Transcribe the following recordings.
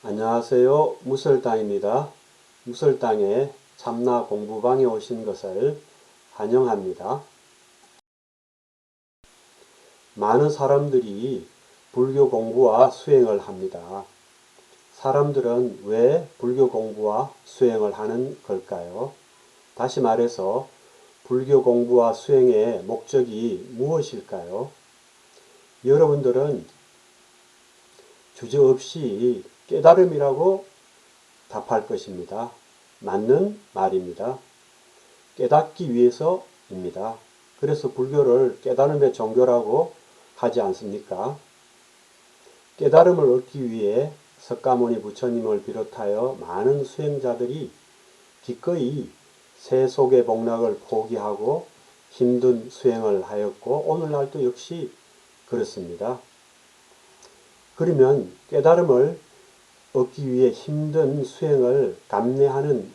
안녕하세요. 무설당입니다. 무설당의 참나 공부방에 오신 것을 환영합니다. 많은 사람들이 불교 공부와 수행을 합니다. 사람들은 왜 불교 공부와 수행을 하는 걸까요? 다시 말해서 불교 공부와 수행의 목적이 무엇일까요? 여러분들은 주저없이 깨달음이라고 답할 것입니다. 맞는 말입니다. 깨닫기 위해서입니다. 그래서 불교를 깨달음의 종교라고 하지 않습니까? 깨달음을 얻기 위해 석가모니 부처님을 비롯하여 많은 수행자들이 기꺼이 세속의 복락을 포기하고 힘든 수행을 하였고 오늘날도 역시 그렇습니다. 그러면 깨달음을 얻기 위해 힘든 수행을 감내하는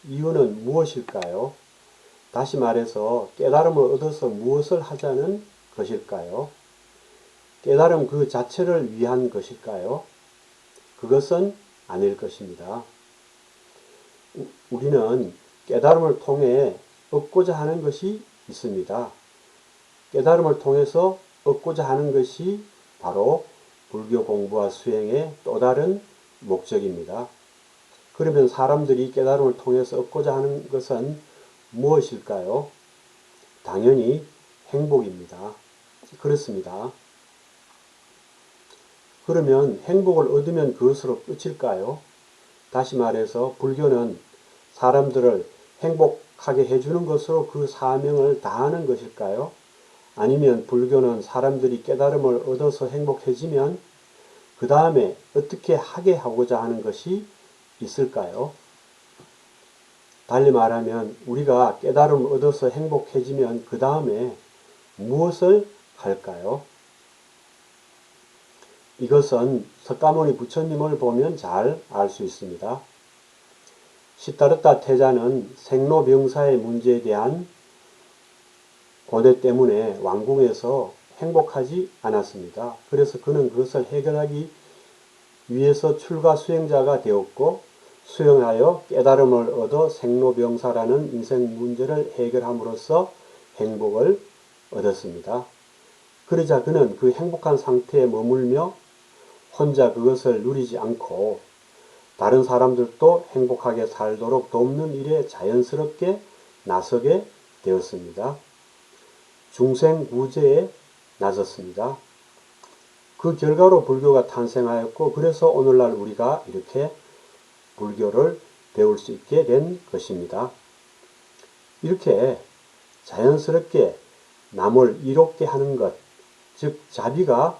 이유는 무엇일까요? 다시 말해서 깨달음을 얻어서 무엇을 하자는 것일까요? 깨달음 그 자체를 위한 것일까요? 그것은 아닐 것입니다. 우리는 깨달음을 통해 얻고자 하는 것이 있습니다. 깨달음을 통해서 얻고자 하는 것이 바로 불교 공부와 수행의 또 다른 목적입니다. 그러면 사람들이 깨달음을 통해서 얻고자 하는 것은 무엇일까요? 당연히 행복입니다. 그렇습니다. 그러면 행복을 얻으면 그것으로 끝일까요? 다시 말해서 불교는 사람들을 행복하게 해주는 것으로 그 사명을 다하는 것일까요? 아니면 불교는 사람들이 깨달음을 얻어서 행복해지면 그 다음에 어떻게 하게 하고자 하는 것이 있을까요? 달리 말하면 우리가 깨달음을 얻어서 행복해지면 그 다음에 무엇을 할까요? 이것은 석가모니 부처님을 보면 잘 알 수 있습니다. 시타르타 태자는 생로병사의 문제에 대한 고뇌 때문에 왕궁에서 행복하지 않았습니다. 그래서 그는 그것을 해결하기 위해서 출가 수행자가 되었고 수행하여 깨달음을 얻어 생로병사라는 인생 문제를 해결함으로써 행복을 얻었습니다. 그러자 그는 그 행복한 상태에 머물며 혼자 그것을 누리지 않고 다른 사람들도 행복하게 살도록 돕는 일에 자연스럽게 나서게 되었습니다. 중생구제에 나섰습니다. 그 결과로 불교가 탄생하였고 그래서 오늘날 우리가 이렇게 불교를 배울 수 있게 된 것입니다. 이렇게 자연스럽게 남을 이롭게 하는 것, 즉 자비가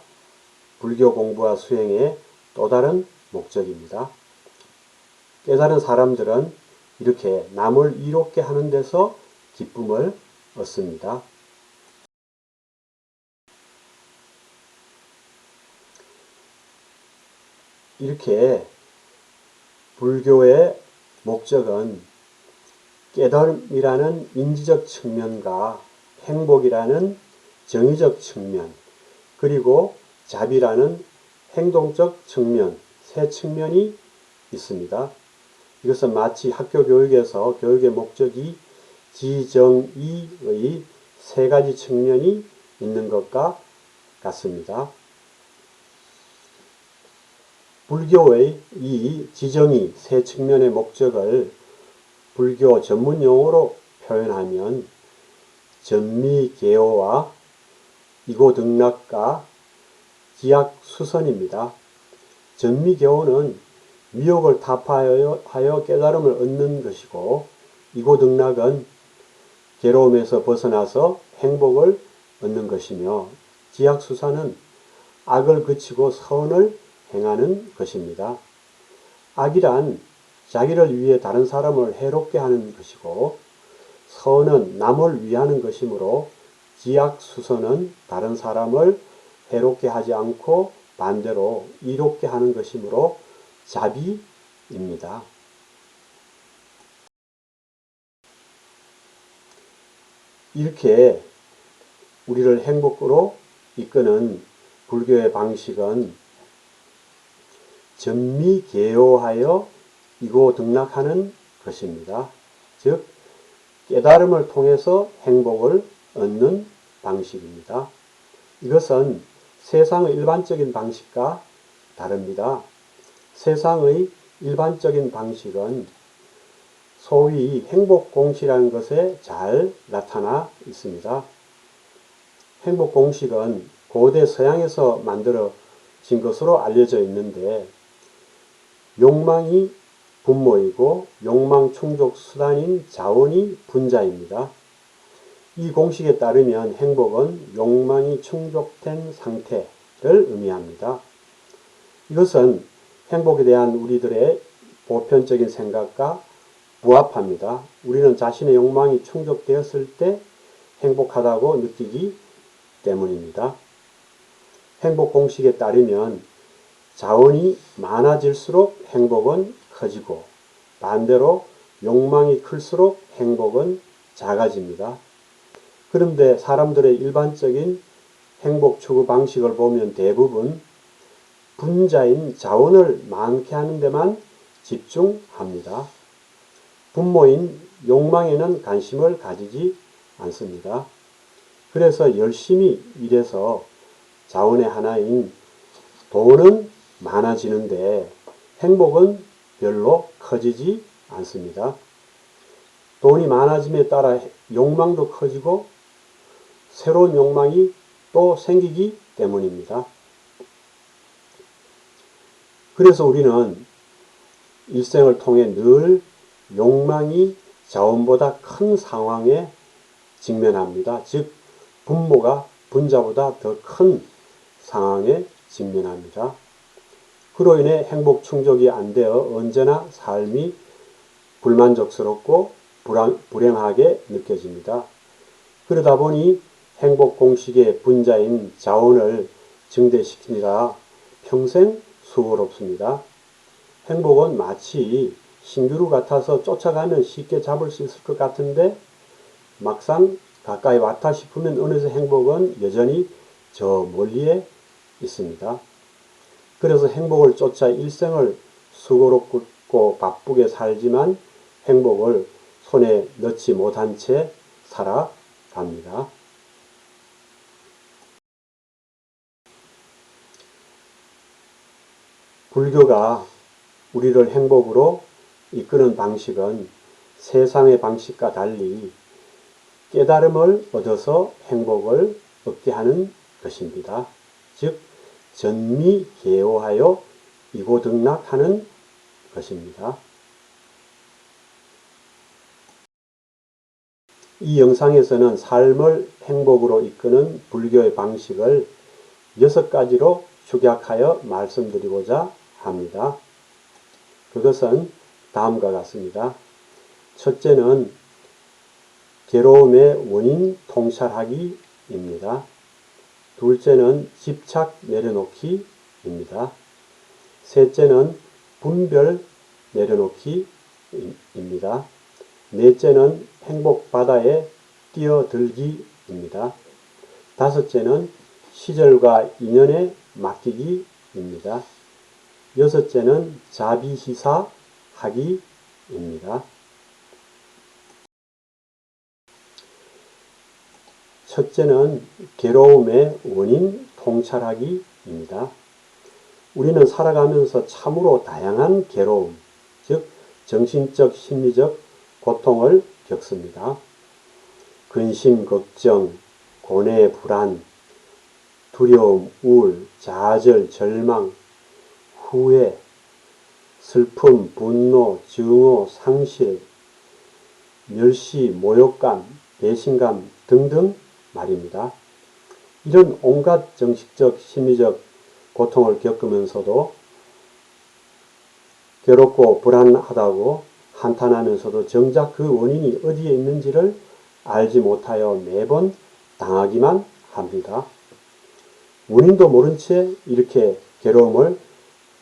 불교 공부와 수행의 또 다른 목적입니다. 깨달은 사람들은 이렇게 남을 이롭게 하는 데서 기쁨을 얻습니다. 이렇게 불교의 목적은 깨달음이라는 인지적 측면과 행복이라는 정의적 측면, 그리고 자비라는 행동적 측면, 세 측면이 있습니다. 이것은 마치 학교 교육에서 교육의 목적이 지정의의 세 가지 측면이 있는 것과 같습니다. 불교의 이 지정의 세 측면의 목적을 불교 전문 용어로 표현하면 전미계호와 이고등락과 지약수선입니다. 전미계호는 미혹을 타파하여 깨달음을 얻는 것이고 이고등락은 괴로움에서 벗어나서 행복을 얻는 것이며 지약수선은 악을 그치고 선을 행하는 것입니다. 악이란 자기를 위해 다른 사람을 해롭게 하는 것이고 선은 남을 위하는 것이므로 지약수선은 다른 사람을 해롭게 하지 않고 반대로 이롭게 하는 것이므로 자비입니다. 이렇게 우리를 행복으로 이끄는 불교의 방식은 전미개요하여 이고등락하는 것입니다. 즉 깨달음을 통해서 행복을 얻는 방식입니다. 이것은 세상의 일반적인 방식과 다릅니다. 세상의 일반적인 방식은 소위 행복공식이라는 것에 잘 나타나 있습니다. 행복공식은 고대 서양에서 만들어진 것으로 알려져 있는데 욕망이 분모이고 욕망 충족 수단인 자원이 분자입니다. 이 공식에 따르면 행복은 욕망이 충족된 상태를 의미합니다. 이것은 행복에 대한 우리들의 보편적인 생각과 부합합니다. 우리는 자신의 욕망이 충족되었을 때 행복하다고 느끼기 때문입니다. 행복 공식에 따르면 자원이 많아질수록 행복은 커지고 반대로 욕망이 클수록 행복은 작아집니다. 그런데 사람들의 일반적인 행복 추구 방식을 보면 대부분 분자인 자원을 많게 하는 데만 집중합니다. 분모인 욕망에는 관심을 가지지 않습니다. 그래서 열심히 일해서 자원의 하나인 돈은 많아지는데 행복은 별로 커지지 않습니다. 돈이 많아짐에 따라 욕망도 커지고 새로운 욕망이 또 생기기 때문입니다. 그래서 우리는 일생을 통해 늘 욕망이 자원보다 큰 상황에 직면합니다. 즉 분모가 분자보다 더 큰 상황에 직면합니다. 그로 인해 행복 충족이 안 되어 언제나 삶이 불만족스럽고 불행하게 느껴집니다. 그러다 보니 행복 공식의 분자인 자원을 증대시키느라 평생 수고롭습니다. 행복은 마치 신기루 같아서 쫓아가면 쉽게 잡을 수 있을 것 같은데 막상 가까이 왔다 싶으면 어느새 행복은 여전히 저 멀리에 있습니다. 그래서 행복을 쫓아 일생을 수고롭고 바쁘게 살지만 행복을 손에 넣지 못한 채 살아갑니다. 불교가 우리를 행복으로 이끄는 방식은 세상의 방식과 달리 깨달음을 얻어서 행복을 얻게 하는 것입니다. 즉 전미개요하여 이고등락하는 것입니다. 이 영상에서는 삶을 행복으로 이끄는 불교의 방식을 6가지로 축약하여 말씀드리고자 합니다. 그것은 다음과 같습니다. 첫째는 괴로움의 원인 통찰하기입니다. 둘째는 집착 내려놓기입니다. 셋째는 분별 내려놓기입니다. 넷째는 행복 바다에 뛰어들기입니다. 다섯째는 시절과 인연에 맡기기입니다. 여섯째는 자비시사하기입니다. 첫째는 괴로움의 원인 통찰하기입니다. 우리는 살아가면서 참으로 다양한 괴로움, 즉 정신적, 심리적 고통을 겪습니다. 근심, 걱정, 고뇌, 불안, 두려움, 우울, 좌절, 절망, 후회, 슬픔, 분노, 증오, 상실, 멸시, 모욕감, 배신감 등등 말입니다. 이런 온갖 정신적, 심리적 고통을 겪으면서도 괴롭고 불안하다고 한탄하면서도 정작 그 원인이 어디에 있는지를 알지 못하여 매번 당하기만 합니다. 원인도 모른 채 이렇게 괴로움을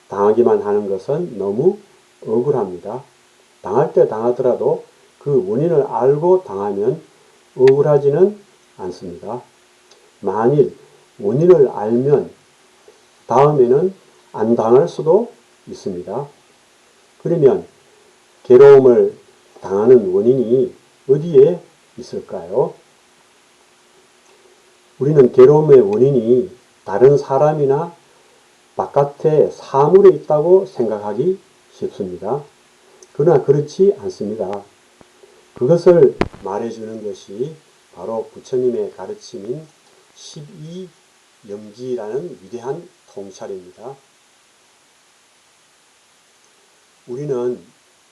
당하기만 하는 것은 너무 억울합니다. 당할 때 당하더라도 그 원인을 알고 당하면 억울하지는 않습니다. 만일 원인을 알면 다음에는 안 당할 수도 있습니다. 그러면 괴로움을 당하는 원인이 어디에 있을까요? 우리는 괴로움의 원인이 다른 사람이나 바깥의 사물에 있다고 생각하기 쉽습니다. 그러나 그렇지 않습니다. 그것을 말해주는 것이 바로 부처님의 가르침인 12영지라는 위대한 통찰입니다. 우리는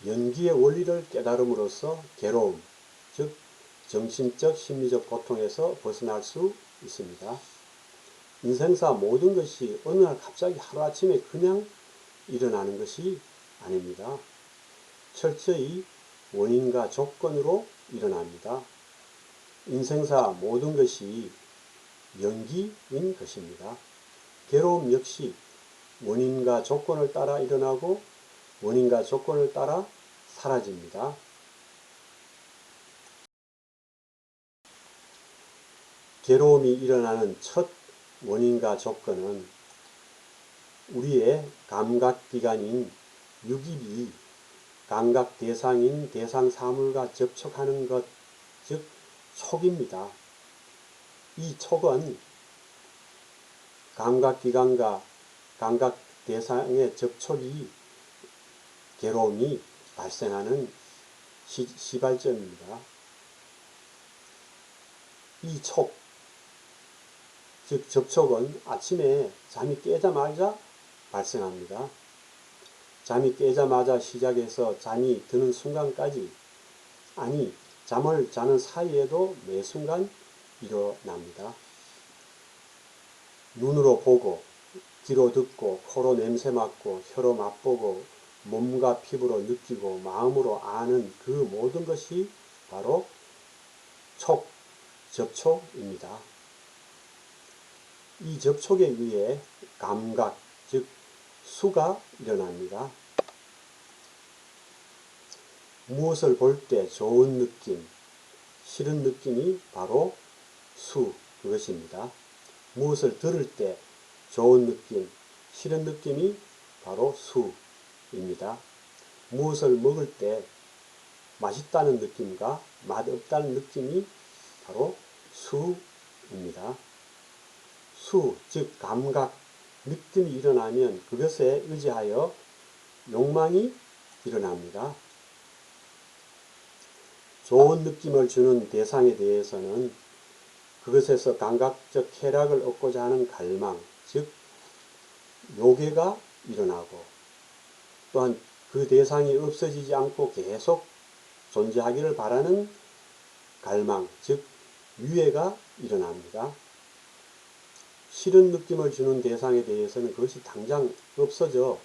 연기의 원리를 깨달음으로써 괴로움, 즉 정신적, 심리적 고통에서 벗어날 수 있습니다. 인생사 모든 것이 어느 날 갑자기 하루아침에 그냥 일어나는 것이 아닙니다. 철저히 원인과 조건으로 일어납니다. 인생사 모든 것이 연기인 것입니다. 괴로움 역시 원인과 조건을 따라 일어나고 원인과 조건을 따라 사라집니다. 괴로움이 일어나는 첫 원인과 조건은 우리의 감각기관인 육입이 감각 대상인 대상 사물과 접촉하는 것, 즉 촉입니다. 이 촉은 감각기관과 감각 대상의 접촉이 괴로움이 발생하는 시발점입니다. 이 촉, 즉 접촉은 아침에 잠이 깨자마자 발생합니다. 잠이 깨자마자 시작해서 잠이 드는 순간까지, 아니 잠을 자는 사이에도 매 순간 일어납니다. 눈으로 보고 귀로 듣고 코로 냄새 맡고 혀로 맛보고 몸과 피부로 느끼고 마음으로 아는 그 모든 것이 바로 촉, 접촉입니다. 이 접촉에 의해 감각, 즉 수가 일어납니다. 무엇을 볼 때 좋은 느낌, 싫은 느낌이 바로 수, 그것입니다. 무엇을 들을 때 좋은 느낌, 싫은 느낌이 바로 수입니다. 무엇을 먹을 때 맛있다는 느낌과 맛없다는 느낌이 바로 수입니다. 수, 즉 감각, 느낌이 일어나면 그것에 의지하여 욕망이 일어납니다. 좋은 느낌을 주는 대상에 대해서는 그것에서 감각적 쾌락을 얻고자 하는 갈망, 즉 요괴가 일어나고, 또한 그 대상이 없어지지 않고 계속 존재하기를 바라는 갈망, 즉 유해가 일어납니다. 싫은 느낌을 주는 대상에 대해서는 그것이 당장 없어져서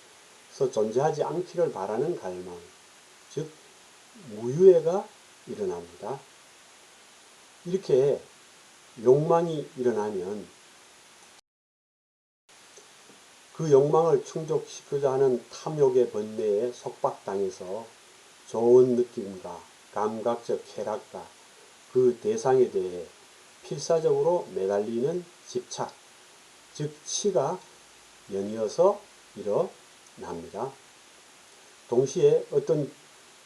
존재하지 않기를 바라는 갈망, 즉 무유해가 일어납니다. 이렇게 욕망이 일어나면 그 욕망을 충족시키자 하는 탐욕의 번뇌에 속박당해서 좋은 느낌과 감각적 쾌락과 그 대상에 대해 필사적으로 매달리는 집착, 즉 치가 연이어서 일어납니다. 동시에 어떤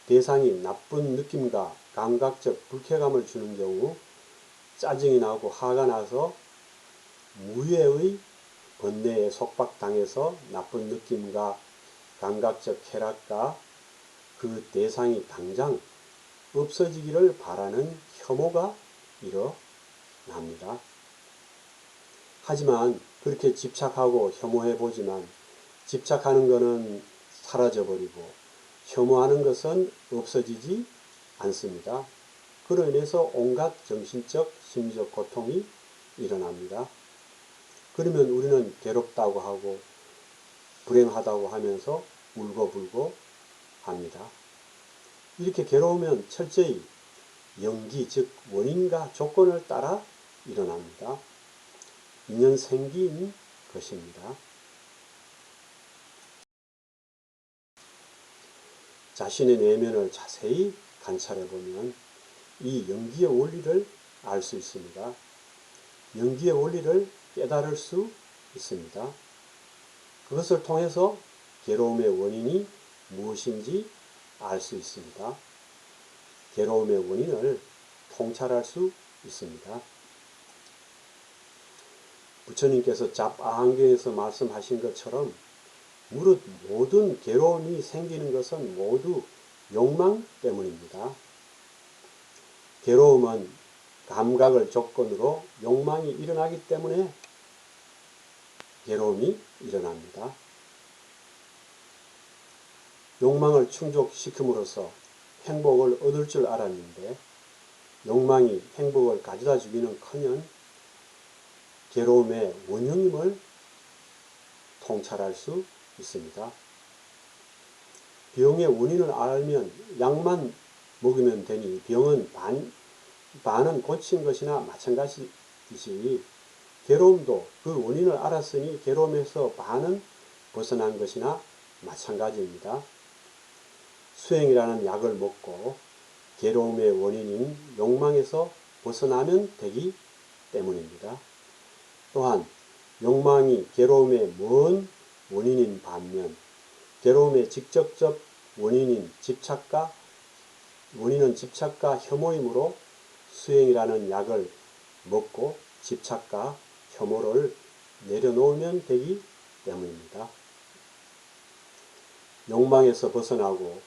대상이 나쁜 느낌과 감각적 불쾌감을 주는 경우 짜증이 나고 화가 나서 무예의 번뇌에 속박당해서 나쁜 느낌과 감각적 쾌락과 그 대상이 당장 없어지기를 바라는 혐오가 일어납니다. 하지만 그렇게 집착하고 혐오해보지만 집착하는 것은 사라져버리고 혐오하는 것은 없어지지 않습니다. 그로 인해서 온갖 정신적, 심리적 고통이 일어납니다. 그러면 우리는 괴롭다고 하고 불행하다고 하면서 울고불고 합니다. 이렇게 괴로우면 철저히 연기, 즉 원인과 조건을 따라 일어납니다. 인연생기인 것입니다. 자신의 내면을 자세히 관찰해보면 이 연기의 원리를 알 수 있습니다. 연기의 원리를 깨달을 수 있습니다. 그것을 통해서 괴로움의 원인이 무엇인지 알 수 있습니다. 괴로움의 원인을 통찰할 수 있습니다. 부처님께서 잡아한경에서 말씀하신 것처럼 무릇 모든 괴로움이 생기는 것은 모두 욕망 때문입니다. 괴로움은 감각을 조건으로 욕망이 일어나기 때문에 괴로움이 일어납니다. 욕망을 충족시킴으로써 행복을 얻을 줄 알았는데 욕망이 행복을 가져다 주기는커녕 괴로움의 원흉임을 통찰할 수 있습니다. 병의 원인을 알면 약만 먹으면 되니 병은 반은 고친 것이나 마찬가지이지 괴로움도 그 원인을 알았으니 괴로움에서 반은 벗어난 것이나 마찬가지입니다. 수행이라는 약을 먹고 괴로움의 원인인 욕망에서 벗어나면 되기 때문입니다. 또한 욕망이 괴로움의 먼 원인인 반면 괴로움의 직접적 원인은 집착과 혐오이므로 수행이라는 약을 먹고 집착과 혐오를 내려놓으면 되기 때문입니다. 욕망에서 벗어나고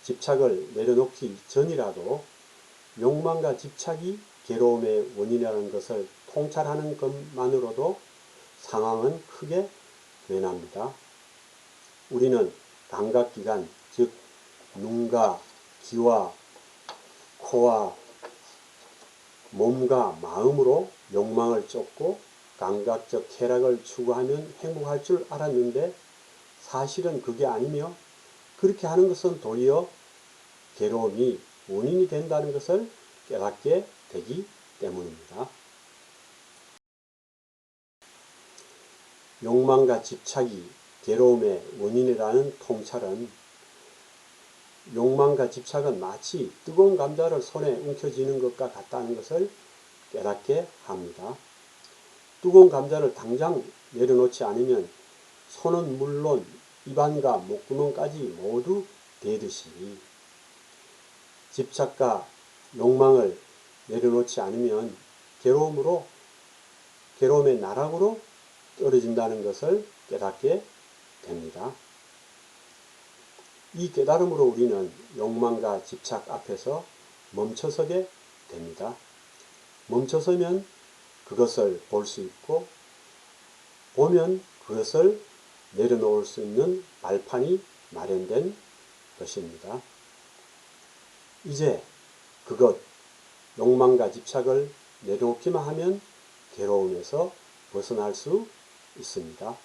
집착을 내려놓기 전이라도 욕망과 집착이 괴로움의 원인이라는 것을 통찰하는 것만으로도 상황은 크게 변합니다. 우리는 감각기관, 즉 눈과 귀와 코와 몸과 마음으로 욕망을 쫓고 감각적 쾌락을 추구하면 행복할 줄 알았는데 사실은 그게 아니며 그렇게 하는 것은 도리어 괴로움이 원인이 된다는 것을 깨닫게 되기 때문입니다. 욕망과 집착이 괴로움의 원인이라는 통찰은 욕망과 집착은 마치 뜨거운 감자를 손에 움켜쥐는 것과 같다는 것을 깨닫게 합니다. 뜨거운 감자를 당장 내려놓지 않으면 손은 물론 입안과 목구멍까지 모두 데듯이 집착과 욕망을 내려놓지 않으면 괴로움의 나락으로 떨어진다는 것을 깨닫게 됩니다. 이 깨달음으로 우리는 욕망과 집착 앞에서 멈춰서게 됩니다. 멈춰서면 그것을 볼 수 있고 보면 그것을 내려놓을 수 있는 발판이 마련된 것입니다. 이제 욕망과 집착을 내려놓기만 하면 괴로움에서 벗어날 수 있습니다.